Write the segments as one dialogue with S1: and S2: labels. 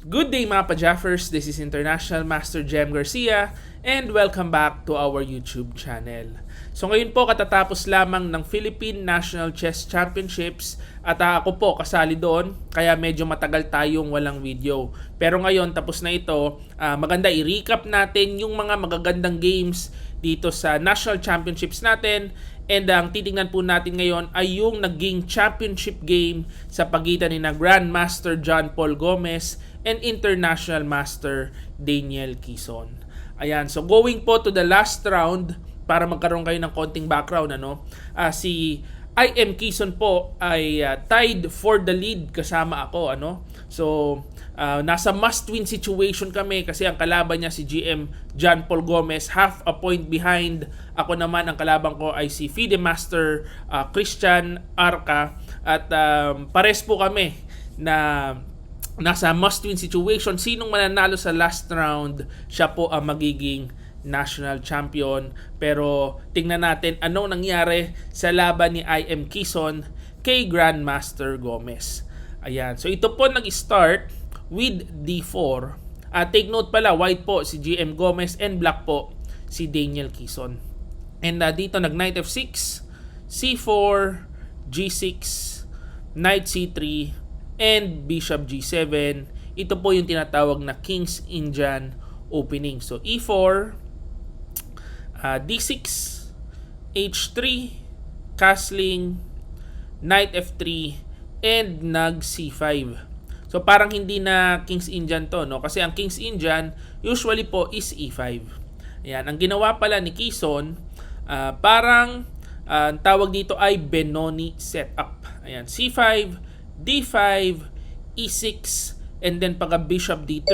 S1: Good day mga pa-Jaffers, this is International Master Jem Garcia and welcome back to our YouTube channel. So ngayon po katatapos lamang ng Philippine National Chess Championships at ako po kasali doon kaya medyo matagal tayong walang video. Pero ngayon tapos na ito, maganda i-recap natin yung mga magagandang games dito sa National Championships natin. And ang titingnan po natin ngayon ay yung naging championship game sa pagitan ni Grandmaster John Paul Gomez and International Master Daniel Quezon. Ayan, so going po to the last round para magkaroon kayo ng konting background. Si IM Quezon po ay tied for the lead kasama ako. So, nasa must-win situation kami kasi ang kalaban niya si GM John Paul Gomez, half a point behind. Ako naman, ang kalaban ko ay si FIDE Master Christian Arca at pares po kami na nasa must-win situation. Sinong mananalo sa last round, siya po ang magiging national champion. Pero tingnan natin anong nangyari sa laban ni IM Quezon kay Grandmaster Gomez. Ayan, so ito po nag-start with D4. Take note pala, white po si GM Gomez and black po si Daniel Quezon. And dito nag-Knight F6, C4, G6, Knight C3, and Bishop G7. Ito po yung tinatawag na King's Indian opening. So E4, D6, H3, castling, Knight F3, and nag C5. So parang hindi na King's Indian to, no? Kasi ang King's Indian usually po is E5. Ayan, ang ginawa pala ni Quezon, parang tawag dito ay Benoni setup. Ayan, C5, D5, E6, and then pagka Bishop D3,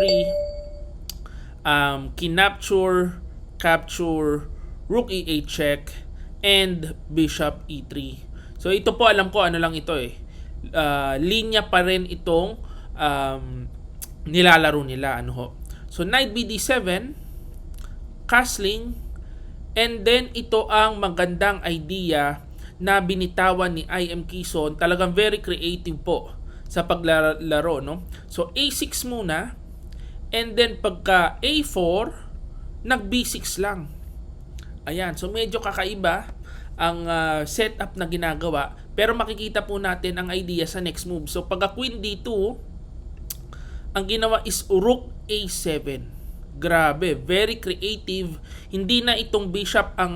S1: kinapture, capture, Rook E8 check, and Bishop E3. So ito po alam ko ano lang ito linya pa rin itong nilalaro nila. So Knight BD7, castling, and then ito ang magandang idea na binitawan ni IM Quezon. Talagang very creative po sa paglalaro, no? So A6 muna, and then pagka A4, nag B6 lang. Ayan, so medyo kakaiba ang setup na ginagawa, pero makikita po natin ang idea sa next move. So pagka Queen D2, ang ginawa is Rook A7. Grabe, very creative. Hindi na itong bishop ang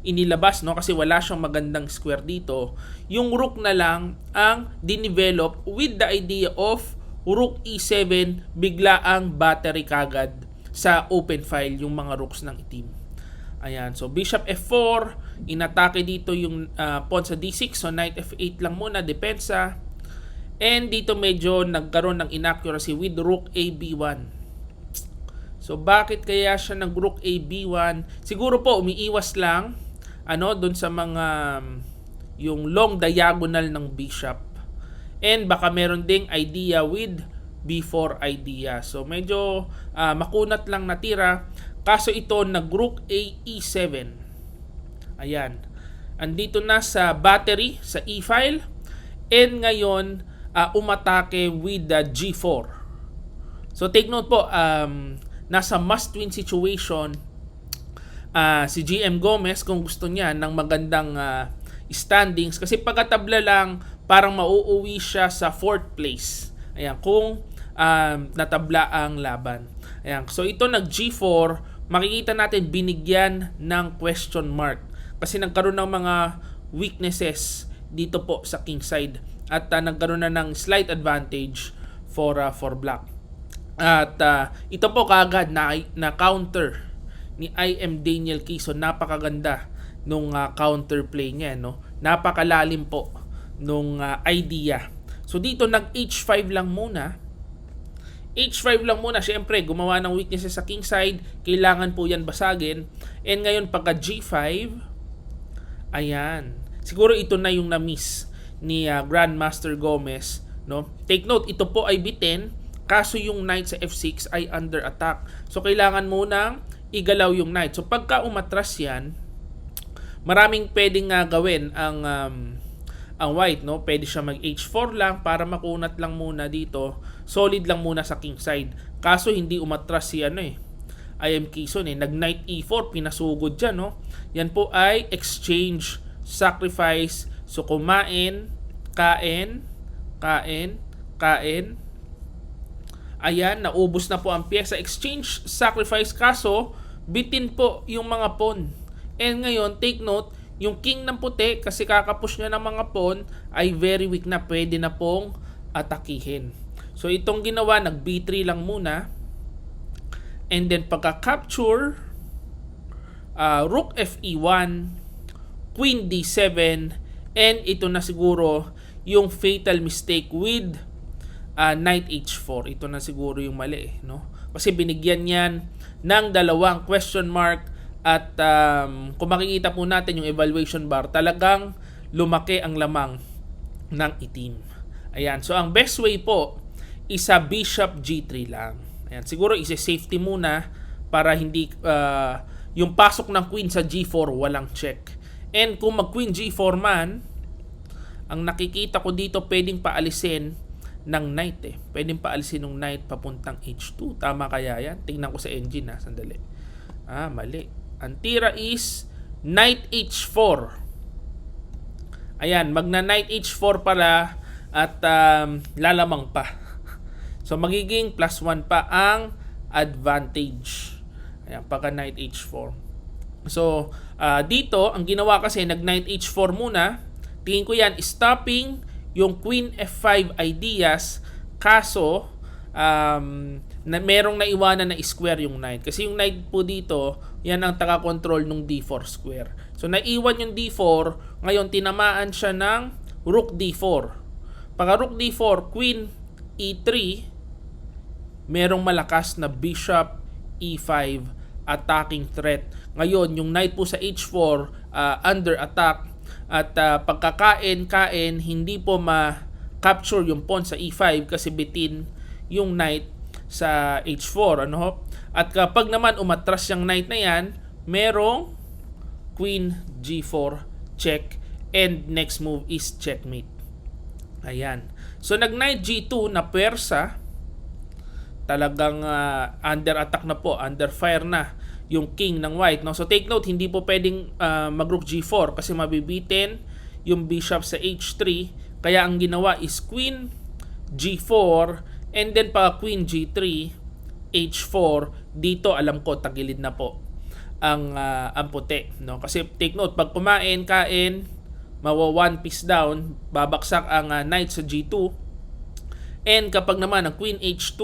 S1: inilabas, no, kasi wala siyang magandang square dito. Yung rook na lang ang dinevelop with the idea of Rook E7, bigla ang battery kagad sa open file yung mga rooks ng itim. Ayan, so Bishop F4, inatake dito yung pawn sa D6, so Knight F8 lang muna, depensa. And dito medyo nagkaroon ng inaccuracy with Rook AB1. So bakit kaya siya nag Rook AB1? Siguro po umiiwas lang doon sa mga yung long diagonal ng bishop. And baka meron ding idea with B4 idea. So medyo makunat lang natira. Kaso ito nag-Rook AE7. Ayan. Andito na sa battery, sa E-file. And ngayon, umatake with the G4. So take note po, nasa must-win situation si GM Gomez kung gusto niya ng magandang standings. Kasi pagkatabla lang, parang mauuwi siya sa 4th place. Ayan, kung natabla ang laban. Ayan, so ito nag G4, makikita natin binigyan ng question mark kasi nagkaroon ng mga weaknesses dito po sa king side at nagkaroon na ng slight advantage for black. At ito po kaagad na counter ni IM Daniel Quezon. Napakaganda nung counter play niya, no? Napakalalim po nung idea. So dito nag H5 lang muna. H5 lang muna, syempre gumawa ng weaknesses sa king side, kailangan po yan basagin. And ngayon pagka G5, ayan, siguro ito na yung na-miss ni Grandmaster Gomez, no? Take note, ito po ay bitin, kaso yung knight sa F6 ay under attack. So kailangan munang igalaw yung knight. So pagka umatras yan, maraming pwedeng gawin ang ang white, no? Pwede siya mag h4 lang para makunat lang muna dito. Solid lang muna sa king side. Kaso hindi umatras si IM Quezon Nag knight e4, pinasugod dyan, no? Yan po ay exchange, sacrifice. So kumain, kain. Ayan, naubos na po ang pyesa. Exchange, sacrifice, kaso bitin po yung mga pawn. And ngayon, take note, yung king ng puti, kasi kakapush niya ng mga pawn, ay very weak na. Pwede na pong atakihin. So itong ginawa, nag b3 lang muna. And then pagka-capture, rook fe1, queen d7, and ito na siguro yung fatal mistake with knight h4. Ito na siguro yung mali, no? Kasi binigyan yan ng dalawang question mark at kung makikita po natin yung evaluation bar, talagang lumaki ang lamang ng itim. Ayan, so ang best way po is bishop g3 lang. Ayan, siguro isi-safety muna para hindi yung pasok ng queen sa g4 walang check. And kung mag queen g4 man, ang nakikita ko dito pwedeng paalisin ng knight Pwedeng paalisin ng knight papuntang h2. Tama kaya yan? Tingnan ko sa engine sandali. Mali. Ang tira is knight h4. Ayan, magna knight h4 pala at lalamang pa. So magiging +1 pa ang advantage. Ayan, pagka knight h4. So dito, ang ginawa kasi nag knight h4 muna. Tingin ko yan, stopping yung queen f5 ideas, kaso na merong naiwanan na square yung knight. Kasi yung knight po dito, yan ang taga-control ng d4 square. So naiwan yung d4, ngayon tinamaan siya ng rook d4. Pagka rook d4, queen e3, merong malakas na bishop e5 attacking threat. Ngayon, yung knight po sa h4 under attack. At pagkakain, hindi po ma-capture yung pawn sa e5 kasi bitin yung knight sa h4. At kapag naman umatras yung knight na yan, merong queen g4 check and next move is checkmate. Ayan. So nag knight g2 na pwersa, talagang under attack na po, under fire na yung king ng white, no? So take note, hindi po pwedeng mag-rook g4 kasi mabibitin yung bishop sa h3. Kaya ang ginawa is queen g4 and then pa queen g3, h4. Dito alam ko tagilid na po ang puti, no? Kasi take note, pag kumain, mawa one piece down, babaksak ang knight sa g2. And kapag naman ang queen h2,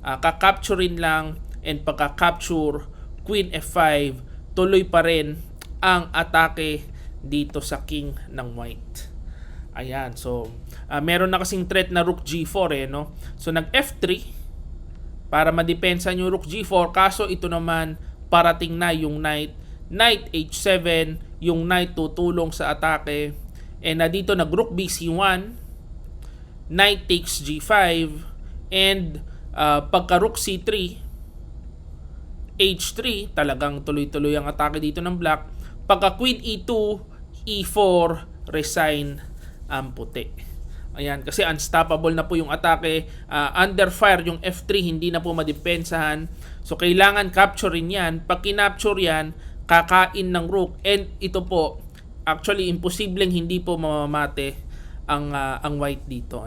S1: kakapturein lang, and pagka-capture queen f5, tuloy pa rin ang atake dito sa king ng white. Ayan, so meron na kasing threat na rook g4 no? So nag f3 para madepensa yung rook g4, kaso ito naman parating na yung knight h7, yung knight tutulong sa atake. And dito nag rook bc1, knight takes g5, and pagka rook c3, h3, talagang tuloy-tuloy ang atake dito ng black. Pagka queen e2, e4, resign ang puti. Ayan, kasi unstoppable na po yung atake. Under fire yung f3, hindi na po madepensahan. So kailangan capturein yan. Pag kinapture yan, kakain ng rook. And ito po, actually imposibleng hindi po mamamate ang white dito,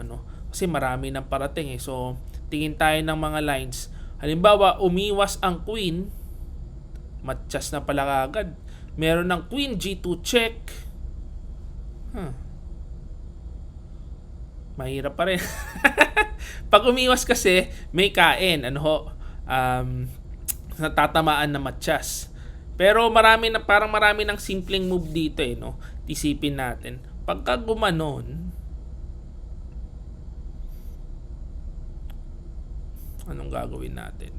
S1: kasi marami nang parating So tingin tayo ng mga lines. Halimbawa, umiwas ang queen, matchas na pala agad. Meron ng queen g2 check. Mahirap pa rin. Pag umiwas kasi, may kain. Natatamaan na matchas. Pero parang marami ng simpleng move dito Tisipin natin. Pagka gumanon, anong gagawin natin?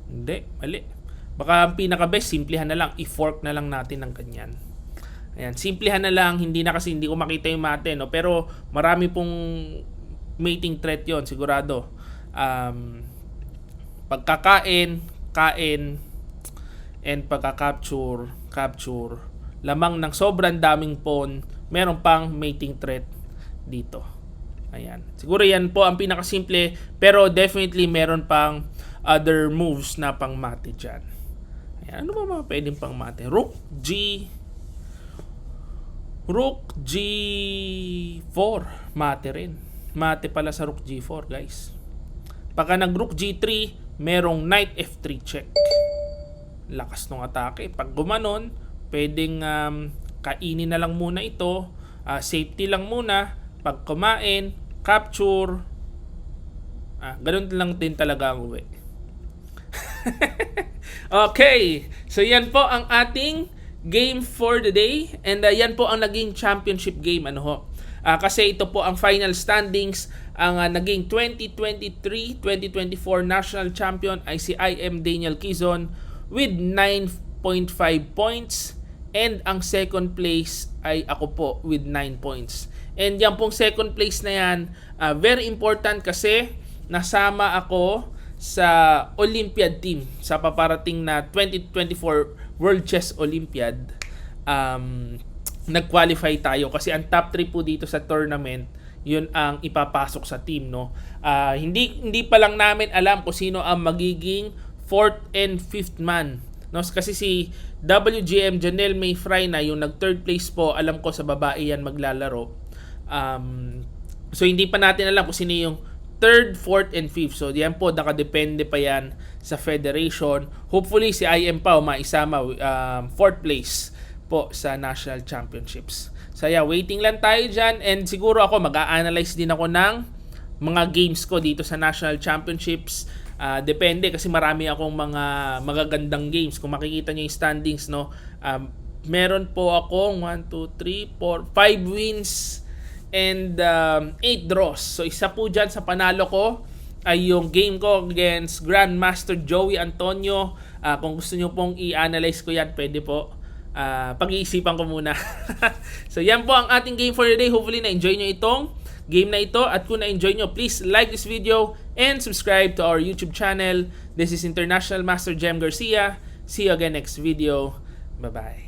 S1: Hindi, mali. Baka ang pinaka-best, simplihan na lang. I-fork na lang natin ng ganyan. Ayan, simplihan na lang. Hindi ko makita yung mate, Pero marami pong mating threat yon sigurado. Pagkakain, and pagka-capture, lamang ng sobrang daming pawn, meron pang mating threat dito. Ayan. Siguro yan po ang pinakasimple, pero definitely meron pang other moves na pang mate dyan. Ayan. Ano ba mga pwedeng pang mate? Rook G4. Mate rin. Mate pala sa Rook G4, guys. Pagka nag Rook G3, merong Knight F3 check. Lakas ng atake. Pag gumanon, pwedeng kainin na lang muna ito. Safety lang muna. Pag kumain, capture. Ganun lang din talaga ang uwi. Okay. So yan po ang ating game for the day. And yan po ang naging championship game. Kasi ito po ang final standings. Ang naging 2023-2024 national champion ay si IM Daniel Quezon with 9.5 points. And ang second place ay ako po with 9 points. And yan pong second place na yan, very important kasi nasama ako sa Olympiad team sa paparating na 2024 World Chess Olympiad. Nag-qualify tayo kasi ang top 3 po dito sa tournament, yun ang ipapasok sa team, no. Hindi pa lang namin alam kung sino ang magiging 4th and 5th man, no, kasi si WGM Janelle May Fry na yung nag third place po, alam ko sa babae yan maglalaro. So hindi pa natin alam kung sino yung 3rd, 4th, and 5th. So yan po, nakadepende pa yan sa federation. Hopefully si IM pa maisama 4th place po sa national championships. So yeah, waiting lang tayo dyan. And siguro ako mag-a-analyze din ako ng mga games ko dito sa national championships. Depende kasi marami akong mga magagandang games. Kung makikita nyo yung standings, no, meron po akong 1, 2, 3, 4, 5 wins and 8 draws. So isa po dyan sa panalo ko ay yung game ko against Grandmaster Joey Antonio. Kung gusto nyo pong i-analyze ko yan, pwede po. Pag-iisipan ko muna. So yan po ang ating game for the day. Hopefully na-enjoy nyo itong game na ito. At kung na-enjoy nyo, please like this video and subscribe to our YouTube channel. This is International Master Jem Garcia. See you again next video. Bye-bye.